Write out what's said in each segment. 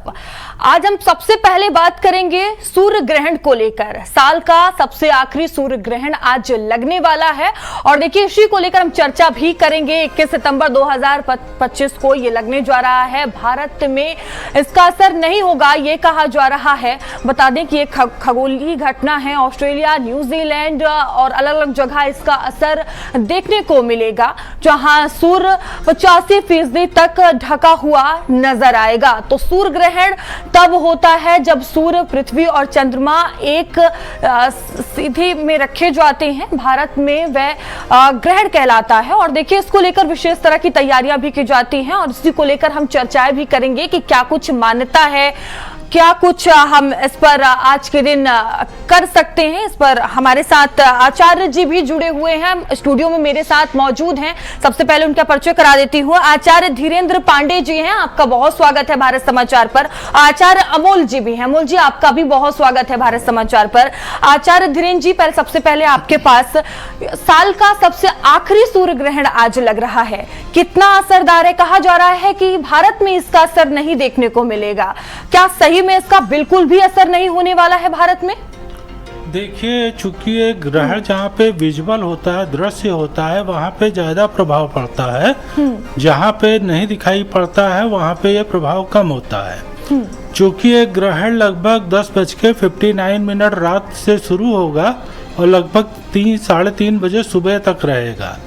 आप। आज हम सबसे पहले बात करेंगे सूर्य ग्रहण को लेकर। साल का सबसे आखिरी सूर्य ग्रहण आज लगने वाला है और देखिए इसी को लेकर हम चर्चा भी करेंगे। 21 सितंबर 2025 को ये लगने जा रहा है। भारत में इसका असर नहीं होगा ये कहा जा रहा है। बता दें कि ये खगोलीय घटना है। ऑस्ट्रेलिया, न्यूजीलैंड और अलग अलग जगह इसका असर देखने को मिलेगा, जहां सूर्य 85% तक ढका हुआ नजर आएगा। तो सूर्य ग्रहण तब होता है जब सूर्य, पृथ्वी और चंद्रमा एक सीधी में रखे जाते हैं। भारत में वह ग्रहण कहलाता है और देखिए इसको लेकर विशेष तरह की तैयारियां भी की जाती हैं और इसी को लेकर हम चर्चाएं भी करेंगे कि क्या कुछ मान्यता है, क्या कुछ हम इस पर आज के दिन कर सकते हैं। इस पर हमारे साथ आचार्य जी भी जुड़े हुए हैं, स्टूडियो में मेरे साथ मौजूद हैं। सबसे पहले उनका परिचय करा देती हूँ। आचार्य धीरेन्द्र पांडे जी हैं, आपका बहुत स्वागत है भारत समाचार पर। आचार्य अमोल जी भी हैं। अमोल जी, आपका भी बहुत स्वागत है भारत समाचार पर। आचार्य धीरेन्द्र जी, सबसे पहले आपके पास, साल का सबसे आखिरी सूर्य ग्रहण आज लग रहा है, कितना असरदार है? कहा जा रहा है कि भारत में इसका असर नहीं देखने को मिलेगा, क्या सही में इसका बिल्कुल भी असर नहीं होने वाला है भारत में? देखिए, चूंकि ये ग्रहण जहाँ पे विजुअल होता है, दृश्य होता है, वहाँ पे ज्यादा प्रभाव पड़ता है। जहाँ पे नहीं दिखाई पड़ता है वहाँ पे ये प्रभाव कम होता है। चूंकि ये ग्रहण लगभग 10:59 रात से शुरू होगा और लगभग 3-3:30 बजे सुबह तक रहेगा।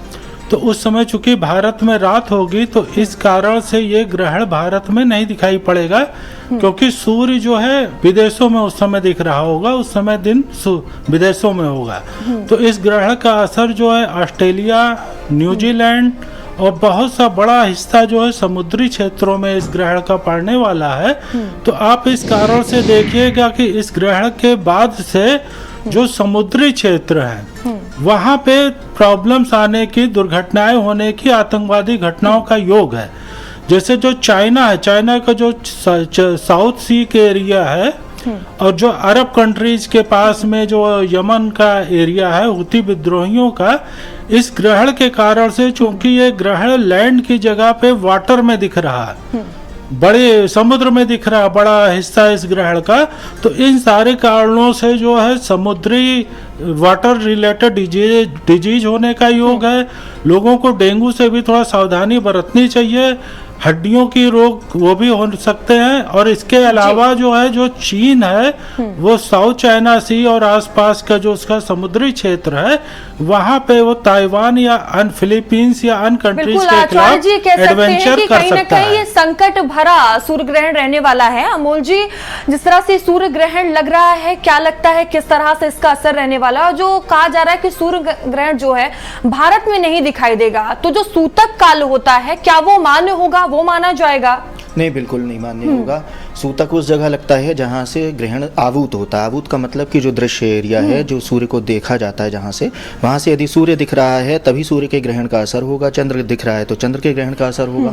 तो उस समय चूंकि भारत में रात होगी तो इस कारण से ये ग्रहण भारत में नहीं दिखाई पड़ेगा, क्योंकि सूर्य जो है विदेशों में उस समय दिख रहा होगा, उस समय दिन विदेशों में होगा। तो इस ग्रहण का असर जो है ऑस्ट्रेलिया, न्यूजीलैंड और बहुत सा बड़ा हिस्सा जो है समुद्री क्षेत्रों में इस ग्रहण का पड़ने वाला है। तो आप इस कारण से देखिएगा कि इस ग्रहण के बाद से जो समुद्री क्षेत्र है वहाँ पे प्रॉब्लम्स आने की, दुर्घटनाएं होने की, आतंकवादी घटनाओं का योग है। जैसे जो चाइना है, चाइना का जो साउथ सी के एरिया है और जो अरब कंट्रीज के पास में जो यमन का एरिया है, हुती विद्रोहियों का, इस ग्रहण के कारण से, चूंकि ये ग्रहण लैंड की जगह पे वाटर में दिख रहा है, बड़े समुद्र में दिख रहा बड़ा हिस्सा इस ग्रहण का, तो इन सारे कारणों से जो है समुद्री वाटर रिलेटेड डिजीज होने का योग है। लोगों को डेंगू से भी थोड़ा सावधानी बरतनी चाहिए। हड्डियों की रोग वो भी हो सकते हैं। और इसके अलावा जो है, जो चीन है वो साउथ चाइना सी और आसपास का जो उसका समुद्री क्षेत्र है, वहाँ पे वो ताइवान या फिलीपींस या अन्य कंट्रीज के खिलाफ एडवेंचर कर सकता है। ये संकट भरा सूर्य ग्रहण रहने वाला है। अमोल जी, जिस तरह से सूर्य ग्रहण लग रहा है, क्या लगता है किस तरह से इसका असर रहने वाला है? जो कहा जा रहा है कि सूर्य ग्रहण जो है भारत में नहीं दिखाई देगा, तो जो सूतक काल होता है क्या वो मान्य होगा, वो माना जाएगा? नहीं, बिल्कुल नहीं मान्य होगा। सूतक उस जगह लगता है जहाँ से ग्रहण आवूत होता है। आवूत का मतलब कि जो दृश्य एरिया है, जो सूर्य को देखा जाता है, जहाँ से, वहाँ से यदि सूर्य दिख रहा है तभी सूर्य के ग्रहण का असर होगा। चंद्र दिख रहा है तो चंद्र के ग्रहण का असर होगा।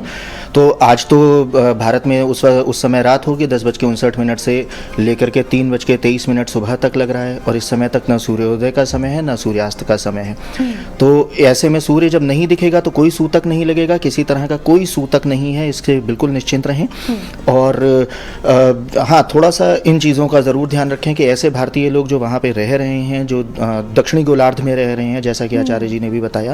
तो आज तो भारत में उस समय रात होगी, 10:59 से लेकर के 3:23 सुबह तक लग रहा है और इस समय तक न सूर्योदय का समय है न सूर्यास्त का समय है। तो ऐसे में सूर्य जब नहीं दिखेगा तो कोई सूतक नहीं लगेगा, किसी तरह का कोई सूतक नहीं है, इसके बिल्कुल निश्चिंत रहें। और हाँ, थोड़ा सा इन चीज़ों का ज़रूर ध्यान रखें कि ऐसे भारतीय लोग जो वहाँ पे रह रहे हैं, जो दक्षिणी गोलार्ध में रह रहे हैं, जैसा कि आचार्य जी ने भी बताया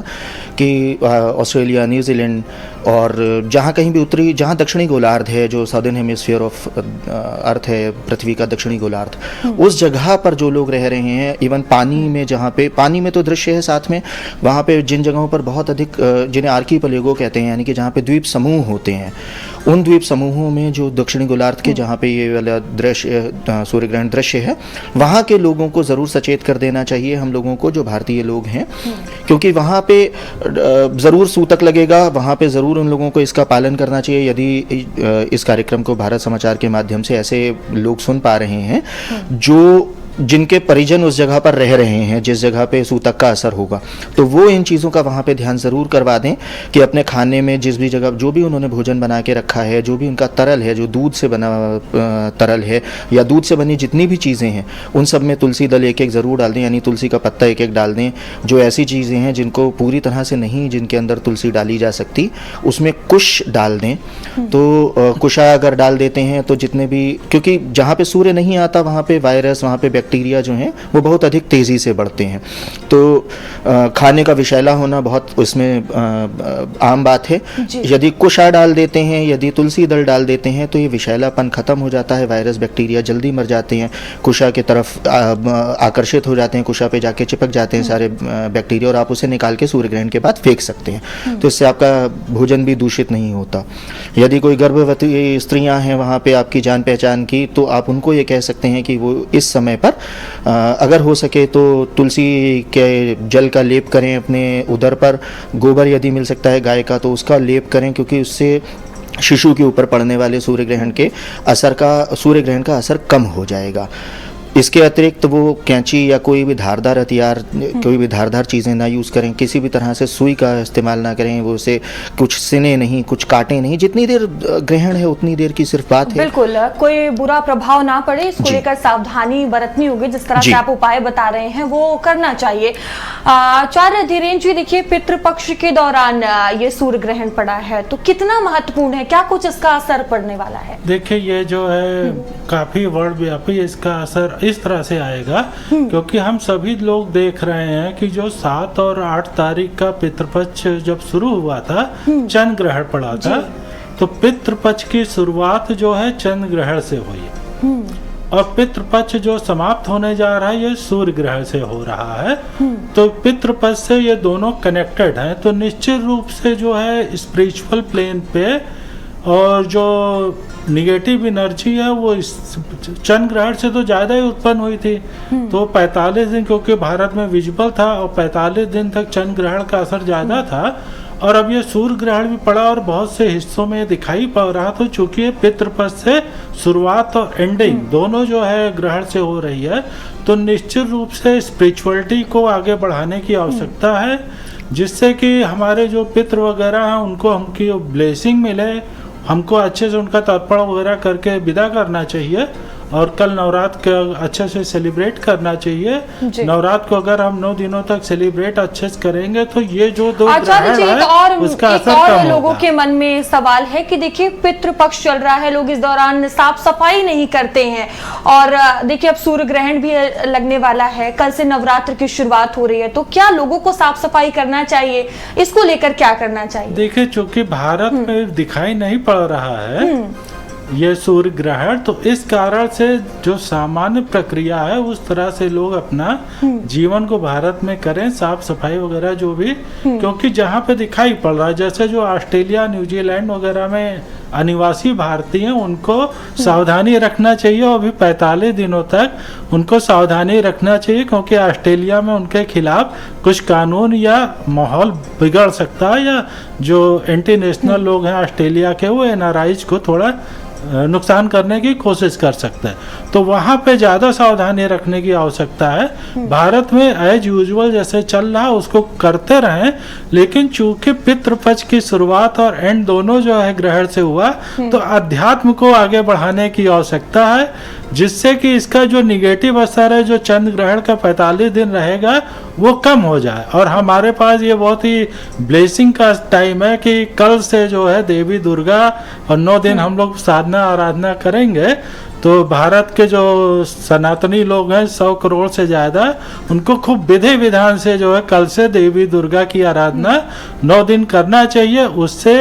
कि ऑस्ट्रेलिया, न्यूजीलैंड और जहाँ कहीं भी उत्तरी, जहाँ दक्षिणी गोलार्ध है, जो साउदर्न हेमिस्फीयर ऑफ अर्थ है, पृथ्वी का दक्षिणी गोलार्ध, उस जगह पर जो लोग रह रहे हैं, इवन पानी में, जहाँ पे पानी में तो दृश्य है साथ में, वहाँ पे जिन जगहों पर बहुत अधिक, जिन्हें आर्कीपेलागो कहते हैं, यानी कि जहाँ पे द्वीप समूह होते हैं, उन द्वीप समूहों में जो दक्षिणी गोलार्ध के जहाँ पे ये वाला दृश्य, सूर्य ग्रहण दृश्य है, वहाँ के लोगों को ज़रूर सचेत कर देना चाहिए, हम लोगों को, जो भारतीय लोग हैं, क्योंकि वहाँ पे ज़रूर सूतक लगेगा, वहाँ पे ज़रूर उन लोगों को इसका पालन करना चाहिए। यदि इस कार्यक्रम को भारत समाचार के माध्यम से ऐसे लोग सुन पा रहे हैं जो जिनके परिजन उस जगह पर रह रहे हैं जिस जगह पे सूतक का असर होगा, तो वो इन चीज़ों का वहाँ पे ध्यान ज़रूर करवा दें कि अपने खाने में जिस भी जगह जो भी उन्होंने भोजन बना के रखा है, जो भी उनका तरल है, जो दूध से बना तरल है या दूध से बनी जितनी भी चीज़ें हैं, उन सब में तुलसी दल एक एक ज़रूर डाल दें, यानी तुलसी का पत्ता एक एक डाल दें। जो ऐसी चीज़ें हैं जिनको पूरी तरह से नहीं, जिनके अंदर तुलसी डाली जा सकती, उसमें कुश डाल दें। तो कुशा अगर डाल देते हैं तो जितने भी, क्योंकि जहाँ पे सूर्य नहीं आता वहाँ पे वायरस, वहाँ पे बैक्टीरिया जो हैं वो बहुत अधिक तेज़ी से बढ़ते हैं। तो खाने का विषैला होना बहुत उसमें आम बात है। यदि कुशा डाल देते हैं, यदि तुलसी दल डाल देते हैं तो ये विषैलापन ख़त्म हो जाता है, वायरस बैक्टीरिया जल्दी मर जाते हैं, कुशा के तरफ आकर्षित हो जाते हैं, कुशा पे जाके चिपक जाते हैं सारे बैक्टीरिया, और आप उसे निकाल के सूर्य ग्रहण के बाद फेंक सकते हैं। तो इससे आपका भोजन भी दूषित नहीं होता। यदि कोई गर्भवती स्त्रियां हैं वहाँ पे आपकी जान पहचान की, तो आप उनको ये कह सकते हैं कि वो इस समय पर अगर हो सके तो तुलसी के जल का लेप करें अपने उदर पर, गोबर यदि मिल सकता है गाय का तो उसका लेप करें, क्योंकि उससे शिशु के ऊपर पड़ने वाले सूर्य ग्रहण का असर कम हो जाएगा। इसके अतिरिक्त वो कैंची या कोई भी धारदार हथियार, कोई भी धारदार चीज़ें ना यूज़ करें, किसी भी तरह से सुई का इस्तेमाल ना करें, वो उसे कुछ सिने नहीं, कुछ काटे नहीं। जितनी देर ग्रहण है उतनी देर की सिर्फ बात है। बिल्कुल, कोई बुरा प्रभाव ना पड़े, इसको लेकर सावधानी बरतनी होगी। जिस तरह से आप उपाय बता रहे हैं वो करना चाहिए। आचार्य धीरेन्द्र जी, देखिए पितृपक्ष के दौरान ये सूर्य ग्रहण पड़ा है, तो कितना महत्वपूर्ण है, क्या कुछ इसका असर पड़ने वाला है? देखिए ये जो है काफी वर्ल्डव्यापी इसका असर इस तरह से आएगा, क्योंकि हम सभी लोग देख रहे हैं कि जो 7 और 8 तारीख का पितृपक्ष जब शुरू हुआ था, चंद्र ग्रहण पड़ा था, तो पितृपक्ष की शुरुआत जो है चंद्र ग्रहण से हुई, और पितृपक्ष जो समाप्त होने जा रहा है ये सूर्य ग्रहण से हो रहा है। तो पितृपक्ष से ये दोनों कनेक्टेड हैं, तो निश्चित रूप से जो है स्पिरिचुअल प्लेन पे और जो निगेटिव एनर्जी है वो इस चंद्र ग्रहण से तो ज़्यादा ही उत्पन्न हुई थी। तो 45 दिन क्योंकि भारत में विजिबल था और 45 दिन तक चंद्र ग्रहण का असर ज़्यादा था, और अब ये सूर्य ग्रहण भी पड़ा और बहुत से हिस्सों में दिखाई पड़ रहा। तो चूंकि ये पितृपक्ष से शुरुआत और एंडिंग दोनों जो है ग्रहण से हो रही है, तो निश्चित रूप से स्पिरिचुअलिटी को आगे बढ़ाने की आवश्यकता है, जिससे कि हमारे जो पितृ वगैरह हैं उनको हमकी ब्लेसिंग मिले, हमको अच्छे से उनका तर्पण वगैरह करके विदा करना चाहिए। और कल नवरात्र के अच्छे से सेलिब्रेट करना चाहिए। नवरात्र को अगर हम 9 दिनों तक सेलिब्रेट अच्छे से करेंगे तो ये जो 2 ग्रहण है उसका असर कम होगा। लोगों के मन में सवाल है कि देखिए पितृपक्ष चल रहा है, लोग इस दौरान साफ सफाई नहीं करते हैं, और देखिए अब सूर्य ग्रहण भी लगने वाला है, कल से नवरात्र की शुरुआत हो रही है, तो क्या लोगों को साफ सफाई करना चाहिए, इसको लेकर क्या करना चाहिए? देखिए चूंकि भारत में दिखाई नहीं पड़ रहा है ये सूर्य ग्रहण, तो इस कारण से जो सामान्य प्रक्रिया है उस तरह से लोग अपना जीवन को भारत में करें, साफ सफाई वगैरह जो भी, क्योंकि जहाँ पे दिखाई पड़ रहा है, जैसे जो ऑस्ट्रेलिया न्यूजीलैंड वगैरह में अनिवासी भारतीय हैं उनको सावधानी रखना चाहिए, और अभी 45 दिनों तक उनको सावधानी रखना चाहिए, क्योंकि ऑस्ट्रेलिया में उनके खिलाफ कुछ कानून या माहौल बिगड़ सकता है, या जो एंटी नेशनल लोग हैं ऑस्ट्रेलिया के वो एनआरआईज को थोड़ा नुकसान करने की कोशिश कर सकते हैं। तो वहाँ पे ज़्यादा सावधानी रखने की आवश्यकता है। भारत में एज यूजुअल जैसे चल रहा उसको करते रहें, लेकिन चूंकि पितृपक्ष की शुरुआत और एंड दोनों जो है ग्रहण से हुआ, तो अध्यात्म को आगे बढ़ाने की आवश्यकता है, जिससे कि इसका जो निगेटिव असर है जो चंद्र ग्रहण का 45 दिन रहेगा वो कम हो जाए। और हमारे पास ये बहुत ही ब्लेसिंग का टाइम है कि कल से जो है देवी दुर्गा और 9 दिन हम लोग साधना आराधना करेंगे। तो भारत के जो सनातनी लोग हैं 100 करोड़ से ज़्यादा, उनको खूब विधि विधान से जो है कल से देवी दुर्गा की आराधना 9 दिन करना चाहिए। उससे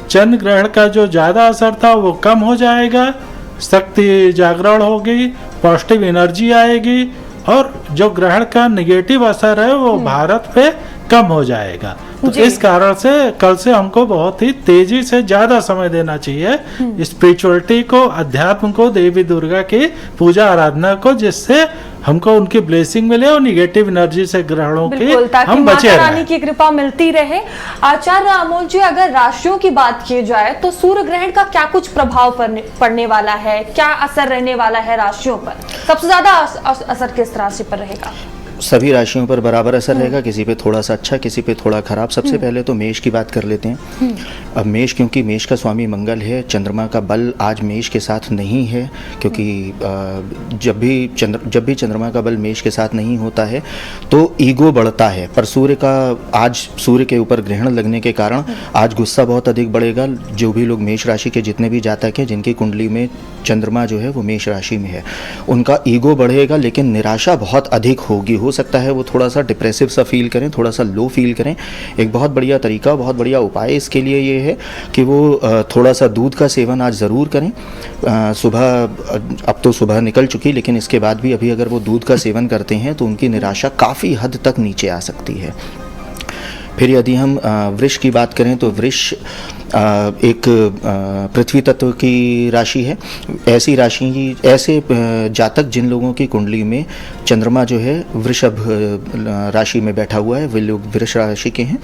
चंद्र ग्रहण का जो ज़्यादा असर था वो कम हो जाएगा, शक्ति जागरण होगी, पॉजिटिव एनर्जी आएगी, और जो ग्रहण का नेगेटिव असर है वो भारत पे कम हो जाएगा। तो इस कारण से कल से हमको बहुत ही तेजी से ज्यादा समय देना चाहिए स्पिरिचुअलिटी को, अध्यात्म को, देवी दुर्गा की पूजा आराधना को, जिससे हमको उनकी ब्लेसिंग मिले और निगेटिव एनर्जी से ग्रहणों बिल्कुल, के ताकि हम बचे माता रानी रहें। की कृपा मिलती रहे। आचार्य अमोल जी, अगर राशियों की बात की जाए तो सूर्य ग्रहण का क्या कुछ प्रभाव पड़ने वाला है, क्या असर रहने वाला है राशियों पर? सबसे ज्यादा असर किस राशि पर रहेगा? सभी राशियों पर बराबर असर रहेगा, किसी पे थोड़ा सा अच्छा, किसी पे थोड़ा खराब। सबसे पहले तो मेष की बात कर लेते हैं। अब मेष, क्योंकि मेष का स्वामी मंगल है, चंद्रमा का बल आज मेष के साथ नहीं है, क्योंकि जब भी चंद्रमा का बल मेष के साथ नहीं होता है तो ईगो बढ़ता है। पर सूर्य के ऊपर ग्रहण लगने के कारण आज गुस्सा बहुत अधिक बढ़ेगा। जो भी लोग मेष राशि के जितने भी जातक हैं जिनकी कुंडली में चंद्रमा जो है वो मेष राशि में है, उनका ईगो बढ़ेगा, लेकिन निराशा बहुत अधिक होगी। हो सकता है वो थोड़ा सा डिप्रेसिव सा फील करें, थोड़ा सा लो फील करें। एक बहुत बढ़िया तरीका, बहुत बढ़िया उपाय इसके लिए ये है कि वो थोड़ा सा दूध का सेवन आज ज़रूर करें। अब तो सुबह निकल चुकी, लेकिन इसके बाद भी अभी अगर वो दूध का सेवन करते हैं तो उनकी निराशा काफ़ी हद तक नीचे आ सकती है। फिर यदि हम वृष की बात करें तो वृष एक पृथ्वी तत्व की राशि है। ऐसे जातक जिन लोगों की कुंडली में चंद्रमा जो है वृषभ राशि में बैठा हुआ है, वे लोग वृष राशि के हैं,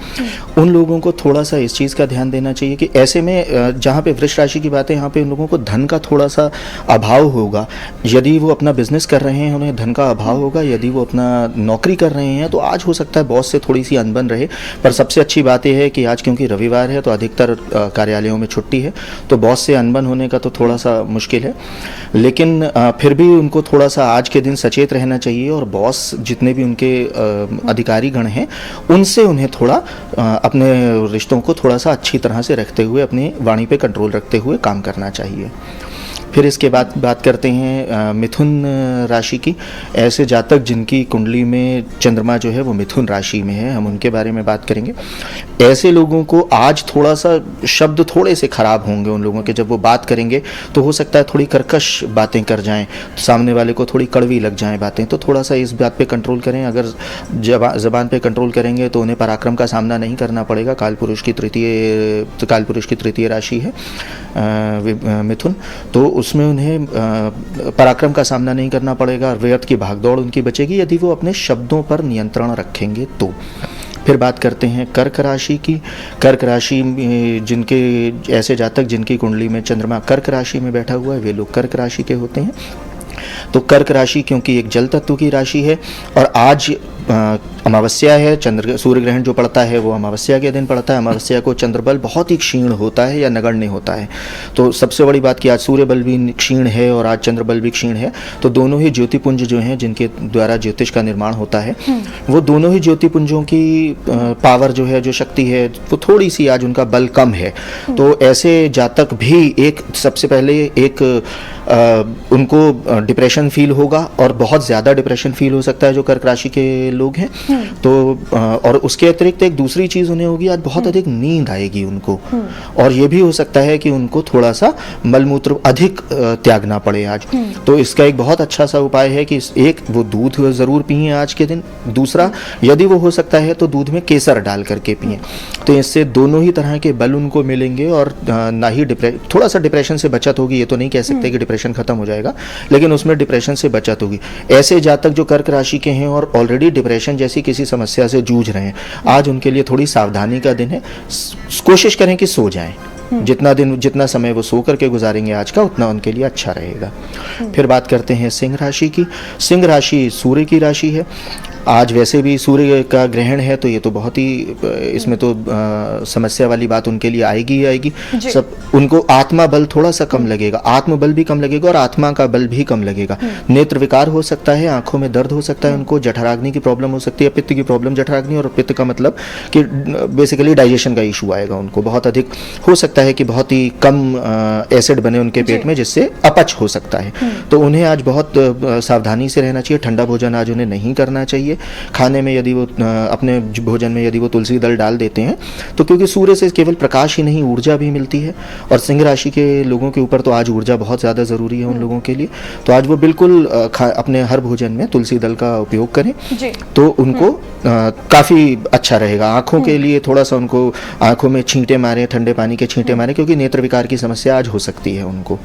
उन लोगों को थोड़ा सा इस चीज़ का ध्यान देना चाहिए कि ऐसे में जहाँ पे वृष राशि की बात है, यहाँ पे उन लोगों को धन का थोड़ा सा अभाव होगा। यदि वो अपना बिजनेस कर रहे हैं उन्हें धन का अभाव होगा, यदि वो अपना नौकरी कर रहे हैं तो आज हो सकता है बॉस से थोड़ी सी अनबन रहे। पर सबसे अच्छी बात यह है कि आज क्योंकि रविवार है तो अधिकतर कार्यालयों में छुट्टी है, तो बॉस से अनबन होने का तो थोड़ा सा मुश्किल है, लेकिन फिर भी उनको थोड़ा सा आज के दिन सचेत रहना चाहिए और बॉस जितने भी उनके अधिकारी गण हैं उनसे उन्हें थोड़ा अपने रिश्तों को थोड़ा सा अच्छी तरह से रखते हुए, अपनी वाणी पे कंट्रोल रखते हुए काम करना चाहिए। फिर इसके बाद बात करते हैं मिथुन राशि की। ऐसे जातक जिनकी कुंडली में चंद्रमा जो है वो मिथुन राशि में है, हम उनके बारे में बात करेंगे। ऐसे लोगों को आज थोड़ा सा शब्द थोड़े से खराब होंगे उन लोगों के। जब वो बात करेंगे तो हो सकता है थोड़ी कर्कश बातें कर जाएं, तो सामने वाले को थोड़ी कड़वी लग जाएं बातें, तो थोड़ा सा इस बात पे कंट्रोल करें। अगर ज़बान पे कंट्रोल करेंगे तो उन्हें पराक्रम का सामना नहीं करना पड़ेगा। कालपुरुष की तृतीय राशि है मिथुन, तो उसमें उन्हें पराक्रम का सामना नहीं करना पड़ेगा। व्यर्थ की भागदौड़ उनकी बचेगी यदि वो अपने शब्दों पर नियंत्रण रखेंगे तो। फिर बात करते हैं कर्क राशि की। कर्क राशि में जिनके ऐसे जातक जिनकी कुंडली में चंद्रमा कर्क राशि में बैठा हुआ है, वे लोग कर्क राशि के होते हैं। तो कर्क राशि क्योंकि एक जल तत्व की राशि है और आज अमावस्या है, सूर्य ग्रहण जो पड़ता है वो अमावस्या के दिन पड़ता है। अमावस्या को चंद्रबल बहुत ही क्षीण होता है या नगण्य होता है। तो सबसे बड़ी बात कि आज सूर्य बल भी क्षीण है और आज चंद्रबल भी क्षीण है, तो दोनों ही ज्योतिपुंज जो हैं जिनके द्वारा ज्योतिष का निर्माण होता है, वो दोनों ही ज्योतिपुंजों की पावर जो है, जो शक्ति है, वो थोड़ी सी आज उनका बल कम है। तो ऐसे जातक भी सबसे पहले उनको डिप्रेशन फील होगा और बहुत ज़्यादा डिप्रेशन फील हो सकता है जो कर्क राशि के लोग हैं। तो और उसके अतिरिक्त एक दूसरी चीज़ उन्हें होगी, आज बहुत अधिक नींद आएगी उनको, और ये भी हो सकता है कि उनको थोड़ा सा मलमूत्र अधिक त्यागना पड़े आज। तो इसका एक बहुत अच्छा सा उपाय है कि एक वो दूध ज़रूर पिए आज के दिन। दूसरा, यदि वो हो सकता है तो दूध में केसर डाल करके पिए। तो इससे दोनों ही तरह के बल उनको मिलेंगे और ना ही थोड़ा सा डिप्रेशन से बचत होगी। ये तो नहीं कह सकते कि डिप्रेशन खत्म हो जाएगा, लेकिन उसमें डिप्रेशन से बचत होगी। ऐसे जातक जो कर्क राशि के हैं और ऑलरेडी डिप्रेशन जैसी किसी समस्या से जूझ रहे हैं, आज उनके लिए थोड़ी सावधानी का दिन है। कोशिश करें कि सो जाएं। जितना समय वो सो करके गुजारेंगे आज का, उतना उनके लिए अच्छा रहेगा। फिर बात करते हैं सिंह राशि की। सिंह राशि सूर्य की राशि है। आज वैसे भी सूर्य का ग्रहण है, तो ये तो बहुत ही इसमें तो समस्या वाली बात उनके लिए आएगी ही आएगी। सब उनको आत्मा बल थोड़ा सा कम लगेगा, आत्मबल भी कम लगेगा और आत्मा का बल भी कम लगेगा। नेत्र विकार हो सकता है, आंखों में दर्द हो सकता है, उनको जठराग्नि की प्रॉब्लम हो सकती है, पित्त की प्रॉब्लम। जठराग्नि और पित्त का मतलब कि बेसिकली डाइजेशन का इशू आएगा उनको। बहुत अधिक हो सकता है कि बहुत ही कम एसिड बने उनके पेट में, जिससे अपच हो सकता है। तो उन्हें आज बहुत सावधानी से रहना चाहिए। ठंडा भोजन आज उन्हें नहीं करना चाहिए। खाने में यदि वो अपने भोजन में यदि वो तुलसी दल डाल देते हैं, तो क्योंकि सूर्य से केवल प्रकाश ही नहीं, ऊर्जा भी मिलती है, और सिंह राशि के लोगों के ऊपर तो आज ऊर्जा बहुत ज़्यादा ज़रूरी है उन लोगों के लिए। तो आज वो बिल्कुल अपने हर भोजन में तुलसी दल का उपयोग करें, तो उनको काफ़ी अच्छा रहेगा। आँखों के लिए थोड़ा सा उनको आँखों में छींटे मारें, ठंडे पानी के छींटे मारें, क्योंकि नेत्र विकार की समस्या आज हो सकती है उनको।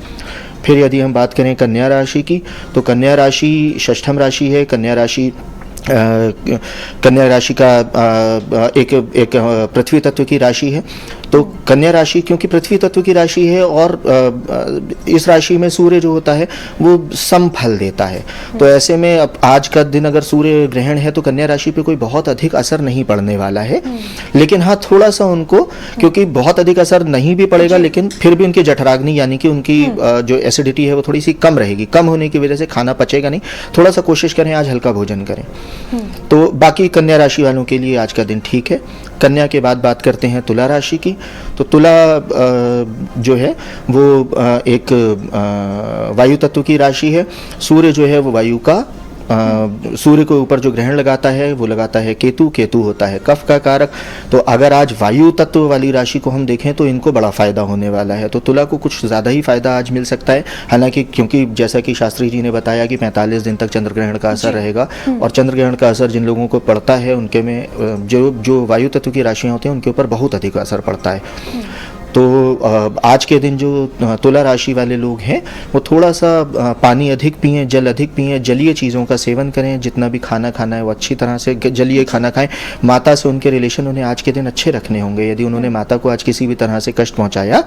फिर यदि हम बात करें कन्या राशि की, तो कन्या राशि षष्ठम राशि है। कन्या राशि का एक पृथ्वी तत्व की राशि है। तो कन्या राशि क्योंकि पृथ्वी तत्व की राशि है और इस राशि में सूर्य जो होता है वो सम फल देता है। तो ऐसे में अब आज का दिन अगर सूर्य ग्रहण है तो कन्या राशि पे कोई बहुत अधिक असर नहीं पड़ने वाला है। लेकिन हाँ, थोड़ा सा उनको, क्योंकि बहुत अधिक असर नहीं भी पड़ेगा लेकिन फिर भी उनकी जठराग्नि यानी कि उनकी जो एसिडिटी है वो थोड़ी सी कम रहेगी। कम होने की वजह से खाना पचेगा नहीं। थोड़ा सा कोशिश करें आज हल्का भोजन करें। तो बाकी कन्या राशि वालों के लिए आज का दिन ठीक है। कन्या के बाद बात करते हैं तुला राशि की। तो तुला जो है वो एक वायु तत्व की राशि है। सूर्य जो है वो वायु का सूर्य के ऊपर जो ग्रहण लगाता है वो लगाता है केतु। केतु होता है कफ का कारक। तो अगर आज वायु तत्व वाली राशि को हम देखें तो इनको बड़ा फायदा होने वाला है। तो तुला को कुछ ज़्यादा ही फायदा आज मिल सकता है। हालांकि क्योंकि जैसा कि शास्त्री जी ने बताया कि 45 दिन तक चंद्र ग्रहण का असर रहेगा और चंद्र ग्रहण का असर जिन लोगों को पड़ता है उनके में जो वायु तत्व की राशियाँ होती हैं उनके ऊपर बहुत अधिक असर पड़ता है। तो आज के दिन जो तुला राशि वाले लोग हैं वो थोड़ा सा पानी अधिक पिएं, जल अधिक पिएं, जलीय चीज़ों का सेवन करें। जितना भी खाना खाना है वो अच्छी तरह से जलीय खाना खाएं। माता से उनके रिलेशन उन्हें आज के दिन अच्छे रखने होंगे। यदि उन्होंने माता को आज किसी भी तरह से कष्ट पहुंचाया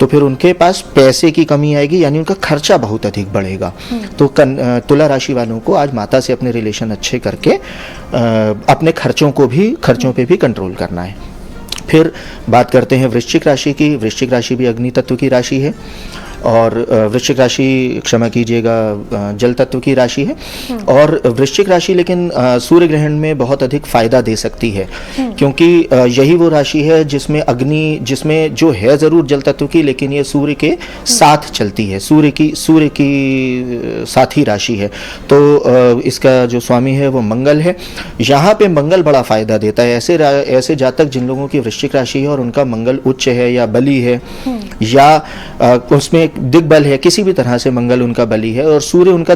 तो फिर उनके पास पैसे की कमी आएगी, यानी उनका खर्चा बहुत अधिक बढ़ेगा। तो तुला राशि वालों को आज माता से अपने रिलेशन अच्छे करके अपने खर्चों पे भी कंट्रोल करना है। फिर बात करते हैं वृश्चिक राशि की। वृश्चिक राशि भी अग्नि तत्व की राशि है और वृश्चिक राशि, क्षमा कीजिएगा, जल तत्व की राशि है। और वृश्चिक राशि लेकिन सूर्य ग्रहण में बहुत अधिक फायदा दे सकती है, क्योंकि यही वो राशि है जिसमें जो है ज़रूर जल तत्व की, लेकिन ये सूर्य के साथ चलती है। सूर्य की साथी राशि है। तो इसका जो स्वामी है वो मंगल है। यहाँ पे मंगल बड़ा फायदा देता है। ऐसे जातक जिन लोगों की वृश्चिक राशि है और उनका मंगल उच्च है या बली है या उसमें दिग्बल है, किसी भी तरह से मंगल उनका बली है और सूर्य उनका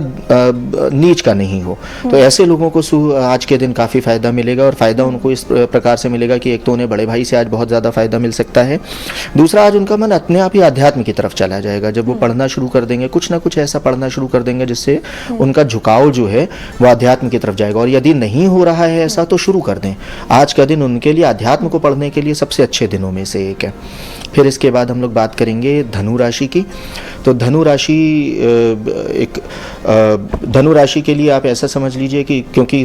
नीच का नहीं हो, तो ऐसे लोगों को आज के दिन काफ़ी फायदा मिलेगा। और फायदा उनको इस प्रकार से मिलेगा कि एक तो उन्हें बड़े भाई से आज बहुत ज़्यादा फायदा मिल सकता है। दूसरा, आज उनका मन अपने आप ही आध्यात्म की तरफ चला जाएगा। जब वो पढ़ना शुरू कर देंगे, कुछ ना कुछ ऐसा पढ़ना शुरू कर देंगे जिससे उनका झुकाव जो है वो आध्यात्म की तरफ जाएगा। और यदि नहीं हो रहा है ऐसा तो शुरू कर दें। आज का दिन उनके लिए आध्यात्म को पढ़ने के लिए सबसे अच्छे दिनों में से एक है। फिर इसके बाद हम लोग बात करेंगे धनु राशि की। तो धनु राशि के लिए आप ऐसा समझ लीजिए कि क्योंकि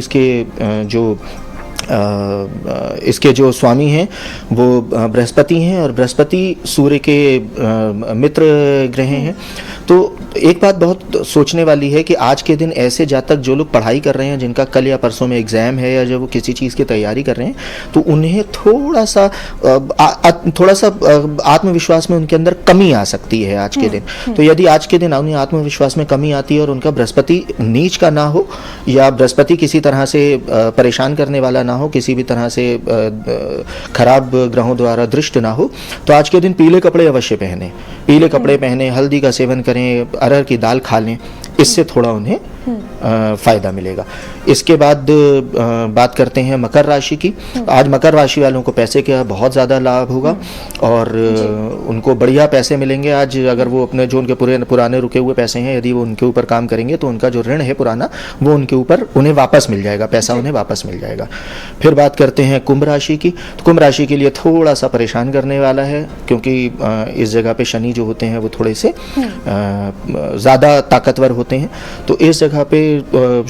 इसके जो स्वामी हैं वो बृहस्पति हैं और बृहस्पति सूर्य के मित्र ग्रह हैं। तो एक बात बहुत सोचने वाली है कि आज के दिन ऐसे जातक जो लोग पढ़ाई कर रहे हैं, जिनका कल या परसों में एग्ज़ाम है या जब वो किसी चीज़ की तैयारी कर रहे हैं, तो उन्हें थोड़ा सा आत्मविश्वास में उनके अंदर कमी आ सकती है आज के दिन। तो यदि आज के दिन उन्हें आत्मविश्वास में कमी आती है और उनका बृहस्पति नीच का ना हो या बृहस्पति किसी तरह से परेशान करने वाला ना हो, किसी भी तरह से खराब ग्रहों द्वारा दृष्ट ना हो, तो आज के दिन पीले कपड़े अवश्य पहने। पीले कपड़े पहने, हल्दी का सेवन करें, अरहर की दाल खा लें, इससे थोड़ा उन्हें फायदा मिलेगा। इसके बाद बात करते हैं मकर राशि की। आज मकर राशि वालों को पैसे का बहुत ज़्यादा लाभ होगा और उनको बढ़िया पैसे मिलेंगे आज। अगर वो अपने जो उनके पुराने रुके हुए पैसे हैं, यदि वो उनके ऊपर काम करेंगे तो उनका जो ऋण है पुराना वो उनके ऊपर उन्हें वापस मिल जाएगा, पैसा उन्हें वापस मिल जाएगा। फिर बात करते हैं कुंभ राशि की। तो कुंभ राशि के लिए थोड़ा सा परेशान करने वाला है, क्योंकि इस जगह पे शनि जो होते हैं वो थोड़े से ज़्यादा ताकतवर होते हैं। तो इस जगह पे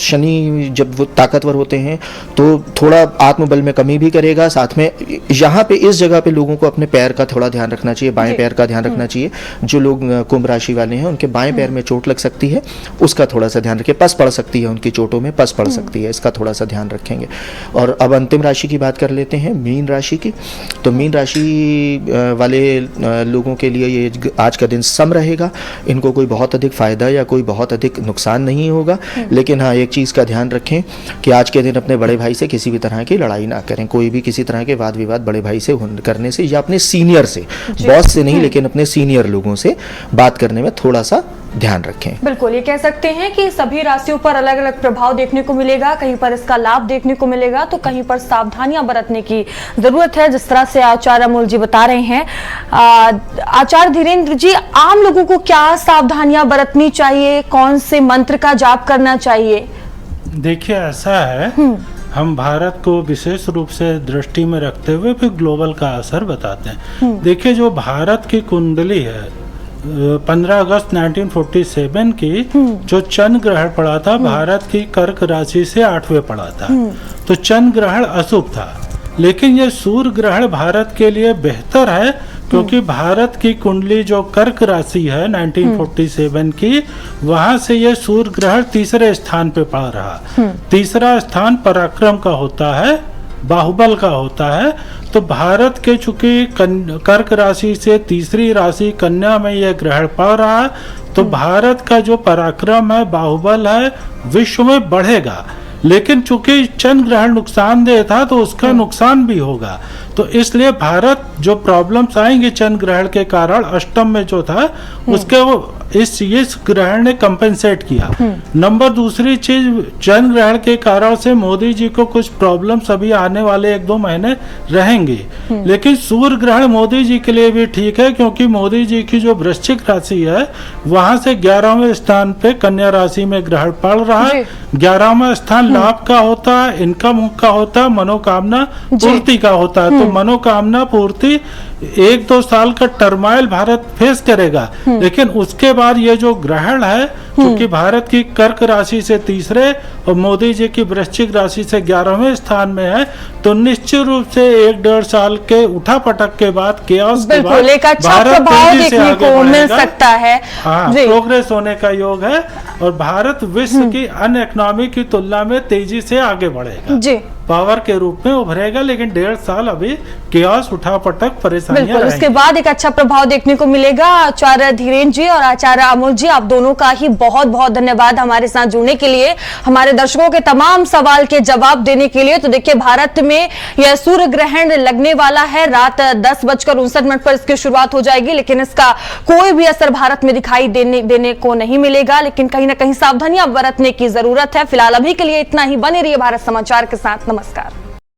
शनि जब वो ताकतवर होते हैं तो थोड़ा आत्मबल में कमी भी करेगा। साथ में यहाँ पे इस जगह पे लोगों को अपने पैर का थोड़ा ध्यान रखना चाहिए, बाएं पैर का ध्यान रखना चाहिए। जो लोग कुंभ राशि वाले हैं उनके बाएं पैर में चोट लग सकती है, उसका थोड़ा सा ध्यान रखें। पस पड़ सकती है, उनकी चोटों में पस पड़ सकती है, इसका थोड़ा सा ध्यान रखेंगे। और अब अंतिम राशि की बात कर लेते हैं, मीन राशि की। तो मीन राशि वाले लोगों के लिए ये आज का दिन सम रहेगा। इनको कोई बहुत अधिक फायदा या कोई बहुत अधिक नुकसान नहीं होगा। लेकिन हाँ, एक चीज़ का ध्यान रखें कि आज के दिन अपने बड़े भाई से किसी भी तरह की लड़ाई ना करें। कोई भी किसी तरह के वाद विवाद बड़े भाई से करने से या अपने सीनियर से, बॉस से नहीं लेकिन अपने सीनियर लोगों से बात करने में थोड़ा सा ध्यान रखें। बिल्कुल, ये कह सकते हैं कि सभी राशियों पर अलग अलग प्रभाव देखने को मिलेगा, कहीं पर इसका लाभ देखने को मिलेगा तो कहीं पर सावधानियां बरतने की जरूरत है, जिस तरह से आचार्य अमोल जी बता रहे हैं। आचार्य धीरेन्द्र जी, आम लोगों को क्या सावधानियां बरतनी चाहिए, कौन से मंत्र का जाप करना चाहिए? देखिए, ऐसा है, हम भारत को विशेष रूप से दृष्टि में रखते हुए फिर ग्लोबल का असर बताते हैं। देखिए, जो भारत की कुंडली है 15 अगस्त 1947 की जो चंद्र ग्रहण पड़ा था भारत की कर्क राशि से 8वें पड़ा था, तो चंद्र ग्रहण अशुभ था। लेकिन ये सूर्य ग्रहण भारत के लिए बेहतर है, क्योंकि भारत की कुंडली जो कर्क राशि है 1947 की, वहां से ये सूर्य ग्रहण तीसरे स्थान पे पड़ रहा। तीसरा स्थान पराक्रम का होता है, बाहुबल का होता है। तो भारत के चूंकि कर्क राशि से तीसरी राशि कन्या में यह ग्रहण पड़ रहा है, तो भारत का जो पराक्रम है, बाहुबल है, विश्व में बढ़ेगा। लेकिन चूंकि चंद्र ग्रहण नुकसानदेह था तो उसका नुकसान भी होगा। तो इसलिए भारत जो प्रॉब्लम्स आएंगे चंद्र ग्रहण के कारण, अष्टम में जो था उसके वो इस ग्रहण ने कंपेंसेट किया। नंबर दूसरी चीज, चंद्र ग्रहण के कारण से मोदी जी को कुछ प्रॉब्लम्स अभी आने वाले 1-2 महीने रहेंगे। लेकिन सूर्य ग्रहण मोदी जी के लिए भी ठीक है, क्योंकि मोदी जी की जो वृश्चिक राशि है वहां से 11वें स्थान पे कन्या राशि में ग्रहण पड़ रहा है। 11वां स्थान लाभ का होता है, इनकम का होता है, मनोकामना पूर्ति का होता है। तो मनोकामना पूर्ति 1-2 साल का टर्माइल भारत फेस करेगा। लेकिन उसके बाद ये जो ग्रहण है, क्योंकि भारत की कर्क राशि से तीसरे और मोदी जी की वृश्चिक राशि से 11वें स्थान में है, तो निश्चित रूप से 1-1.5 साल के उठापटक के बाद, केओस के बाद एक अच्छा प्रभाव देखने को मिल सकता है। हाँ, प्रोग्रेस होने का योग है और भारत विश्व की अन्य इकोनॉमी की तुलना में तेजी से आगे बढ़ेगा जी, पावर के रूप में उभरेगा। लेकिन 1.5 साल अभी केओस, उठापटक, परेशानियां बिल्कुल, उसके बाद एक अच्छा प्रभाव देखने को मिलेगा। आचार्य धीरेन्द्र जी और आचार्य अमोल जी, आप दोनों का ही बहुत बहुत धन्यवाद हमारे साथ जुड़ने के लिए, हमारे दर्शकों के तमाम सवाल के जवाब देने के लिए। तो देखिए, भारत में यह सूर्य ग्रहण लगने वाला है, रात 10:59 पर इसकी शुरुआत हो जाएगी, लेकिन इसका कोई भी असर भारत में दिखाई देने को नहीं मिलेगा। लेकिन कहीं ना कहीं सावधानियां बरतने की जरूरत है। फिलहाल अभी के लिए इतना ही। बने रहिए भारत समाचार के साथ। नमस्कार।